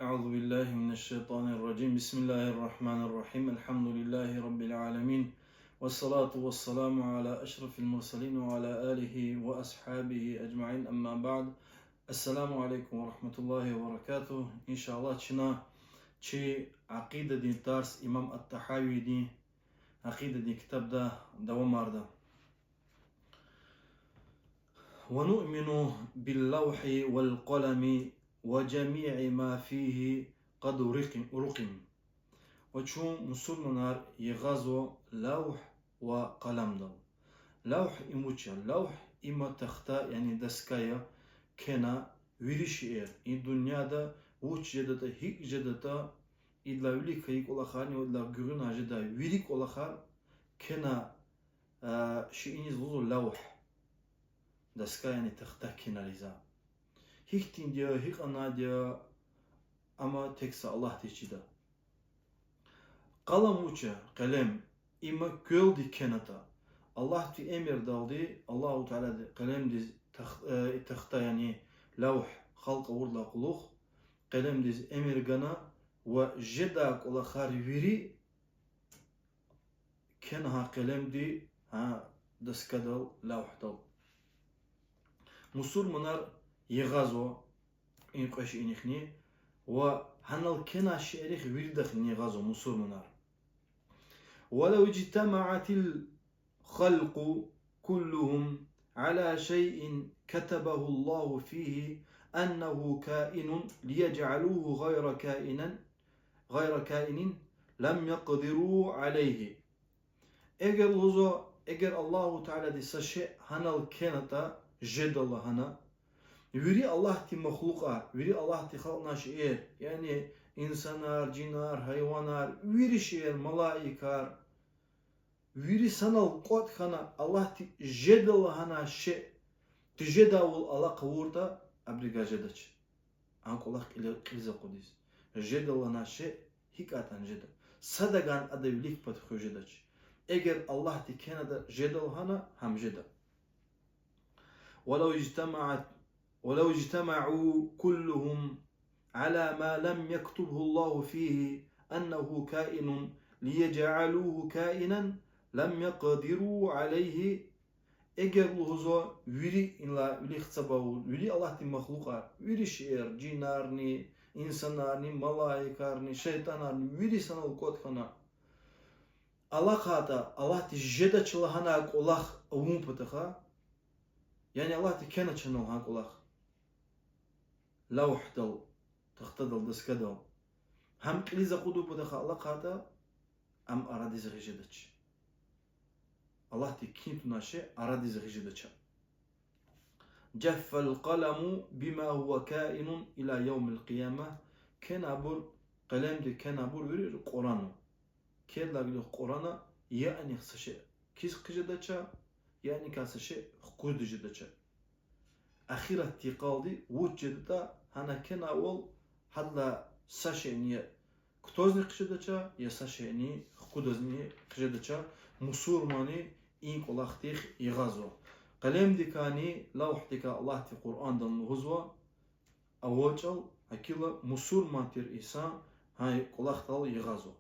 أعوذ بالله من الشيطان الرجيم. بسم الله الرحمن الرحيم. الحمد لله رب العالمين، والصلاة والسلام على أشرف المرسلين وعلى آله وأصحابه أجمعين. أما بعد، السلام عليكم ورحمة الله وبركاته. إن شاء الله تشنا تشي عقيدة دين تارس إمام التحاوي دين عقيدة دين كتاب دا دوامار دا. ونؤمن باللوح والقلم وجميع ما فيه قد رقم. وشو مسلمانار يغازو لوح وقلم دل. لوح إموشا لوح إما تختا يعني دسكايا كنا ويريشير إن دنيا دا وش جدتا هيك جدتا إدلا وليك هيك أولاخار إدلا غرنا جدا ويريك أولاخار كنا شيء زوزو لوح دسكايا يعني تختا كنا لزا هيك تنديا هيك أناديا أما تكسا الله تيجيدا. قلم وجه قلم إما كل دي كنتا الله في أمر دالدي الله تعالى قلم دي تختا يعني لوح خلق ورلا قلوخ قلم دي أمر جنا وجدا كل خار ويري كنها قلم دي ها دسكدل لوح دل مسلمانار يغازو إن قش إنخني وهنال كنا شعريخ ويردخ نيغازو مسلمانار. ولو اجتمعت الخلق كلهم على شيء كتبه الله فيه أنه كائن ليجعلوه غير كائن لم يقدروا عليه. اگر الله تعالى دي سشي هنال كنتا جد الله هنا ويري الله تي مخلوقا ويري الله تي خلقنا شئير يعني إنسانار جنار حيوانار ويري شئير ملائكار ويري سنال قوت خانا الله تي جد الله هنا شئ تجدا الله قورتا أبريغا جداش أنك الله قلزا قديس جد الله هنا شئ هيكاتان جدا صدقان أدويليك باتخو جداش اگر الله تي كندا جد الله هنا هم جدا. ولو اجتمعوا كلهم على ما لم يكتبه الله فيه أنه كائن ليجعلوه كائنا لم يقدروا عليه. اگر لحظة ويري إلا ويري اختباو ويري الله تي مخلوقا ويري شعر جينارني إنسانارني ملايكارني شيطانارني ويري سنة القوت خنا الله قاتا الله تي جدا چلهانا الله أمون بتخا يعني الله تكنا چنو هاك الله لوح دل تختدل دسكدل هم قليزا قدو بدخا الله قاتا أم أرادي زغيجدش الله تكينتو ناشي أرادي زغيجدش. جف القلم بما هو كائن إلى يوم القيامة. كان أبور قلم دي كان أبور وري القرآن كيد لاغل القرآن يعني خسشي كيس قجدش يعني كاسشي خقود جدش. أخيرا تيقالدي وجدتا هنا كان أول حدلا ساشيني كتوزني قجدشا يا ساشيني خقودزني قجدشا مسلماني إنك الله تيخ يغازو قلم ديكاني لوح ديكا الله تي قرآن دن هزوا أوجل هكيلا مسلمان تير إنسان هاي الله تال يغازو.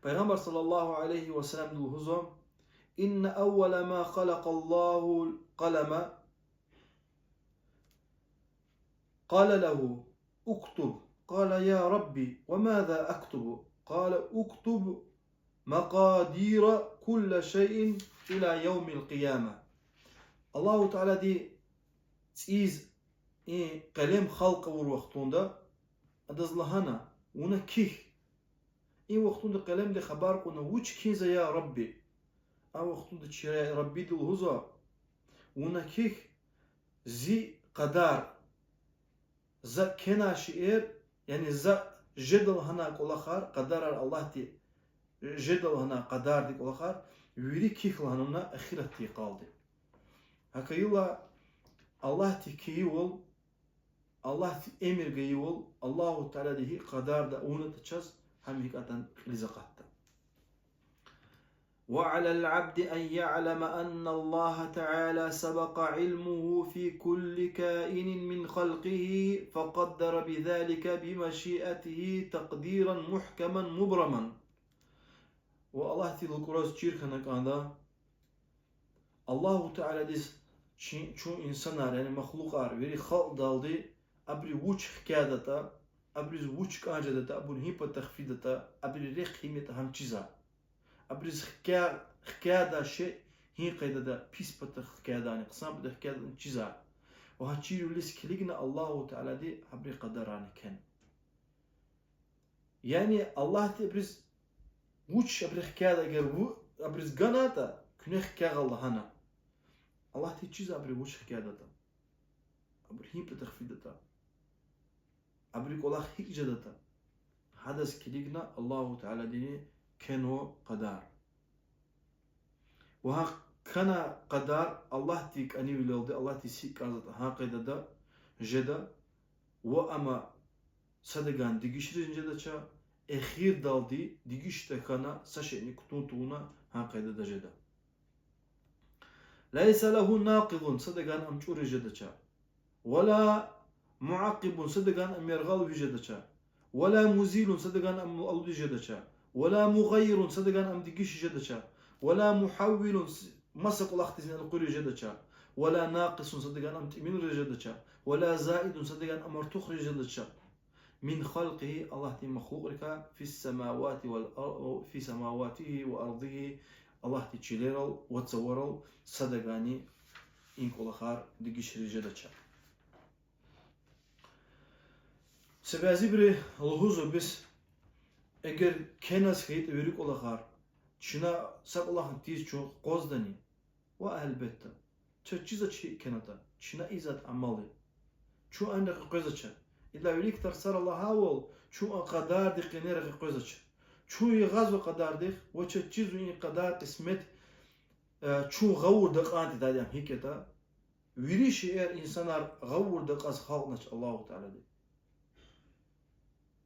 پیغمبر صلى الله عليه وسلم دل هزوا إن أول ما خلق الله القلم قال له اكتب. قال يا ربي وماذا أكتب؟ قال اكتب مقادير كل شيء إلى يوم القيامة. الله تعالى دي تيز قلم خلق وقتون دا أدزلهنا ونكيه إن وقتون دا قلم دي خبار قلنا وش كيزا يا ربي أو وقتون دا تشيري ربي دل هزا ونكيه زي قدار زا كنا شئير يعني زا جدل هنا قلخار قدار الله تي جدل هنا قدار دي قلخار ويري كيخ لهنا أخيرا تي قالدي هكا يلا الله تي كيول الله تي امر جيول الله تعالى دي قدار دا اونة تشاز هم هيك أتن لزقاتا. وعلى العبد أن يعلم أن الله تعالى سبق علمه في كل كائن من خلقه فقدر بذلك بمشيئته تقديرا محكما مبرما. والله تلو كروز تشيرخنا كاندا الله تعالى ديس شو إنسانار يعني مخلوقار ويري خلق دالدي أبري وش حكاية أبرز وش كاجدة أبون هيبا تخفيدة أبري ريخ هيمة هم چيزا أبرز حكاية شيء هي قيدة بيس بتر حكاية يعني قسم بده حكاية چيزا وهاتشيرو ليس كليجنا الله تعالى دي أبري قدراني كان يعني الله تبرز وش أبري حكاية غير أبرز جناتا كنه حكاية الله هنا الله تي چيزا أبري وش حكاية أبري هيبا تخفيدة أبريك الله هيك جدتا حدث كليجنا الله تعالى ديني كانوا قدار وها كان قدار الله تيك أني ولودي الله تيسيك أرض ها قيدة جدا وأما صدقان ديجيشرين جدا أخير دالدي ديجيش تكنا سشأني كتونتونا ها قيدة جدا ليس له ناقض صدقان أمشور جدا ولا معقب صدقان أم يرغل بجدشا ولا مزيل صدقان أم ألد جدشا ولا مغير صدقان أم دقيش جدشا ولا محول مسق الاختزين القري جدشا ولا ناقص صدقان أم تأمين جدشا ولا زائد صدقان أم ارتخر جدشا من خلقه الله تي مخلوقك في السماوات والأرض في سماواته وأرضه الله تي تشيليرل وتصورل صدقاني إن كل خار دقيش جدشا سبازي بري الهوزو بس اگر كناس خيط ويريك الله خار شنا سب الله تيز شو قصدني والبته تشيزا شيء كنتا شنا إيزات عملي شو عندك قصدك إلا يريك تخسر الله هاول شو قدر دي قنير قصدك شو يغزو قدر دي وتشيزو إن قدر اسمت شو غور دقانت دادم هيكتا ويريش إنسان غور دقاس خالقنا الله تعالى دي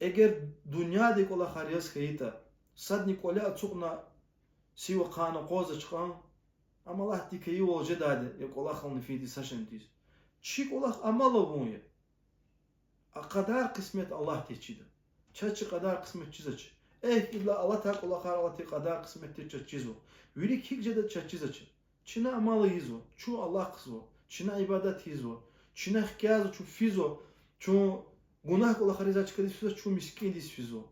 اگر dünyadaki ola xariyas kayita sadnik ola atsukna siwa qana qoza çıkan ama Allah dikeyi olca dade yak ola xalni fidi saşentis çik ola amala bunye a kadar kısmet Allah teçidi çaçı kadar kısmet çizaç illa Allah tak ola xar Allah te kadar kısmet te çizo vürik hikcede çizaç çina amalı hizo çu Allah kızvo çina ibadet hizo çina hikayazo çu fizo çu Гунах кола хариза чикади физо чу мискин дис физо.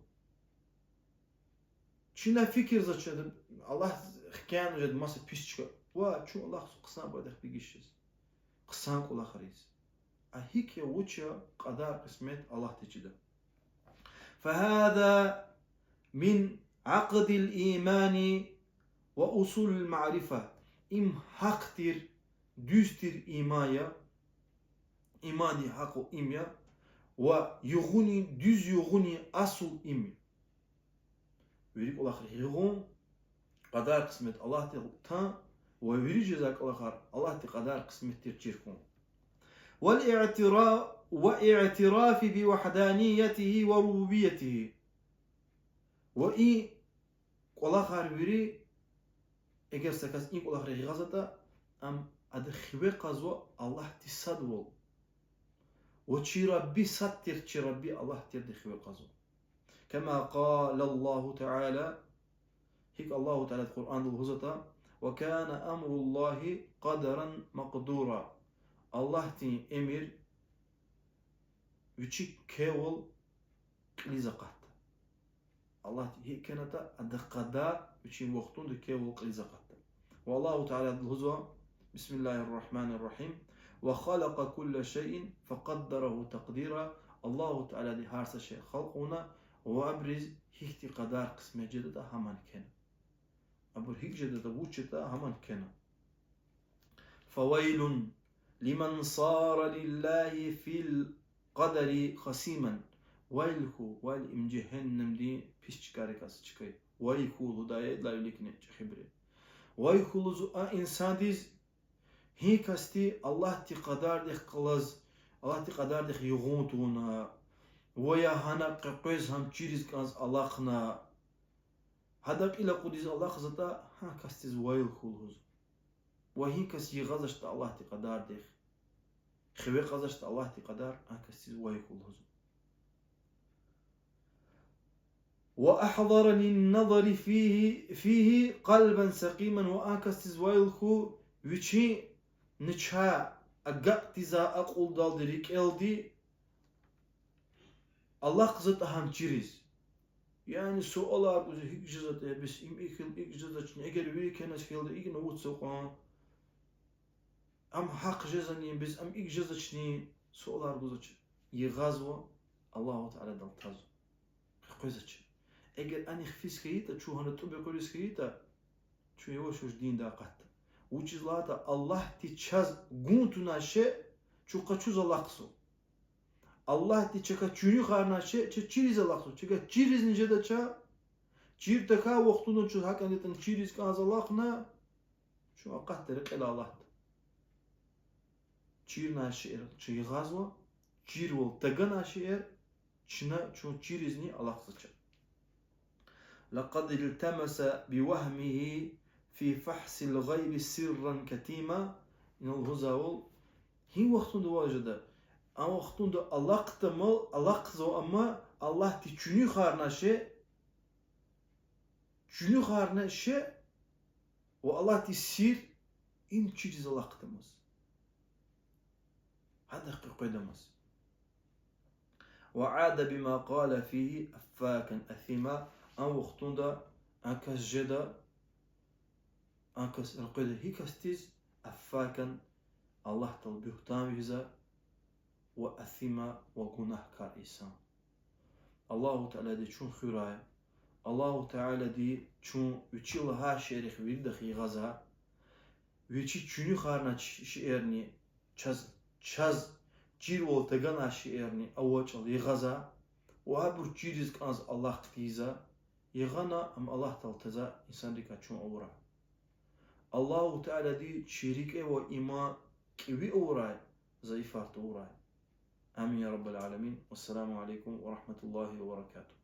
Чина фикир зачад Аллах хкян жад маса писчка. Ва чу Аллах қсан бадах бигишиз. Қсан кола хариз. А хик я уча qaдар qismet Allah teçide. فهذا من عقد الإيمان وأصول المعرفة. إم حقتر düztir imaya. İmani haqqu imya. ويغني düz يغني أصل إمي ويريك الله خير يغون قدر قسمت الله تان ويريك جزاك الله خير الله تقدر قسمت ترجيركم واعتراف بوحدانيته وربوبيته وإي الله خير ويري إجر سكاس إنك الله خير غزتا أم أدخوي قزوا الله تصدول وشي ربي ستر شي ربي الله تردخ وقزو كما قال الله تعالى هيك الله تعالى القرآن الهزتا وكان أمر الله قدرا مقدورا الله تي أمير وشي كيول قليزقات الله تي هيك كانت أدقدار وشي وقتون دي كيول قليزقات والله تعالى الهزوا بسم الله الرحمن الرحيم وخلق كل شيء فقدره تقديرا الله تعالى دي هارس شيء خلقنا وابرز هيك قدر قسم جددا همان كان ابر هيك جددا وجتا همان كان فويل لمن صار لله في القدر خصيما ويلكو ويل جهنم دي بيشكاركاس çıkay ويلكو هدايه لا يلكني خبره ويلكو انسان ديز هيك استي الله تي قدر دي قلز الله تي قدر دي يغونتونا ويا هنا قيز هم تشيرز كاز الله خنا هذا إلى قديس الله خزتا ها كاستيز وايل خلوز وهي كاس يغزشت الله تقدار ديخ خوي غزشت الله تقدار ها كاستيز وايل خلوز وأحضرني النظر فيه قلبا سقيما وأكاستيز وايل خو ويشي نشها أقاقتزا أقول دال دريك إلدي الله خزتا هم جيريز يعني سؤالlar bu hiç cüzde biz ilk cüzde için eğer bir kenes fiilde ilk navut soğan am hak cüzdenin biz am ilk cüzde için suallar bu için yığazwa Allahu Teala dal taz qozaç eğer ani fiskiyita şu hanı tubi qoliskiyita şu yavaş din da qatta uçizlata Allah ti çaz guntuna she şu qaçuz Allah qso Allah ti çeka çünü qarna she çiriz Allah qso çeka çiriz nice da ça çir taka vaqtunu şu hakaniyetin çiriz qaz Allahna şu aqatları qila Allah çir na şer çi gazwa çir vol tagana şer çina şu çirizni Allah qso لقد التمس بوهمه في فحص الغيب سرا كتيما ينظزاول هي وقتunda wajada ama waqtunda Allah qtamı Allah qzo ama Allah ti çünü xarna she ve Allah ti sir im çiz Allah qtamız hada qoydamız وعاد بما قال فيه أفاكا أثيما أن وقتunda أنكس جدا أنكس القدر هيكستيز أفاكا الله تلبيه تاميزا وأثيما وجناه كإنسان الله تعالى دي شون خيراي الله تعالى دي شون وتشيلها شريخ ويدخي غزا ويتشي شنو خارنا شيرني چاز جير والتغنا شيرني أوجل يغزا وهابر جيرز كانز الله قتيزا يغنى أم الله تلتزا إنسان ديكا شون أورا الله تعالى دي شريك وإما كوي أوراي زيفارت أوراي آمين يا رب العالمين والسلام عليكم ورحمة الله وبركاته.